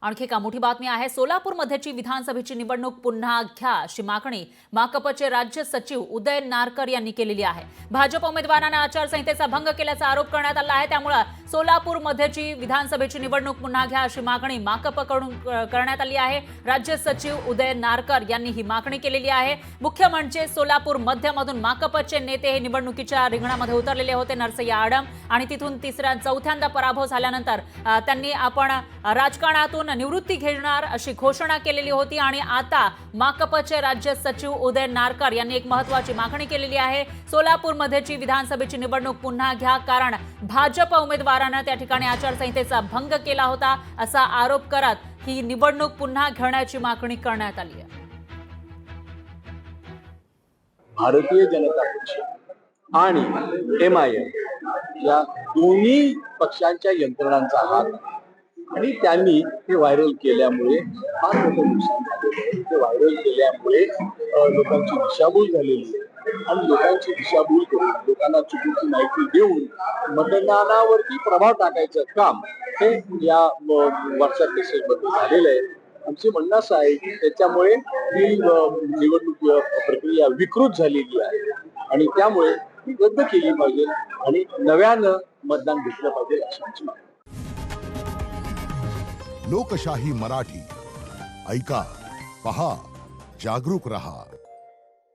आणखी एका मोठी बातमी आहे। सोलापूरमध्येची विधानसभेची निवडणूक पुन्हा घ्या अशी मागणी माकपचे राज्य सचिव उदय नारकर यांनी केलेली आहे। भाजप उमेदवारांना आचारसंहितेचा भंग केल्याचा आरोप करण्यात आला आहे। त्यामुळे सोलापूरमध्येची विधानसभेची निवडणूक पुन्हा घ्या अशी मागणी माकपकडून करण्यात आली आहे। राज्य सचिव उदय नारकर यांनी ही मागणी केलेली आहे। मुख्य म्हणजे सोलापूर मध्यमधून माकपचे नेते हे निवडणुकीच्या रिंगणामध्ये उतरलेले होते। नरसय्या आडम आणि तिथून तिसऱ्या चौथ्यांदा पराभव झाल्यानंतर त्यांनी आपण राजकारणातून निवृत्ती घेणार अशी घोषणा केलेली होती आणि आता माकपचे राज्य सचिव उदय नारकर यांनी एक महत्त्वाची मागणी केलेली आहे। सोलापूरमध्येची विधानसभेची निवडणूक पुन्हा घ्या, कारण भाजप उमेदवारांना त्या ठिकाणी आचारसंहितेचा भंग केला होता असा आरोप करत ही निवडणूक पुन्हा घेण्याची मागणी करण्यात आली आहे। भारतीय जनता पक्ष आणि MIM या दोन्ही पक्षांच्या यंत्रणांचा हात आणि त्यांनी हे व्हायरल केल्यामुळे फार मोठं नुकसान झालेलं। ते व्हायरल केल्यामुळे लोकांची दिशाभूल झालेली आहे आणि लोकांची दिशाभूल करून लोकांना चुकीची माहिती देऊन मतदानावरती प्रभाव टाकायचं काम हे या व्हॉट्सअप मेसेजमध्ये झालेलं आहे। आमचे म्हणणं असं आहे की त्याच्यामुळे ही निवडणूक प्रक्रिया विकृत झालेली आहे आणि त्यामुळे ती रद्द केली पाहिजे आणि नव्यानं मतदान घेतलं पाहिजे अशी आमची मागणी। लोकशाही मराठी ऐका, पहा, जागरूक रहा।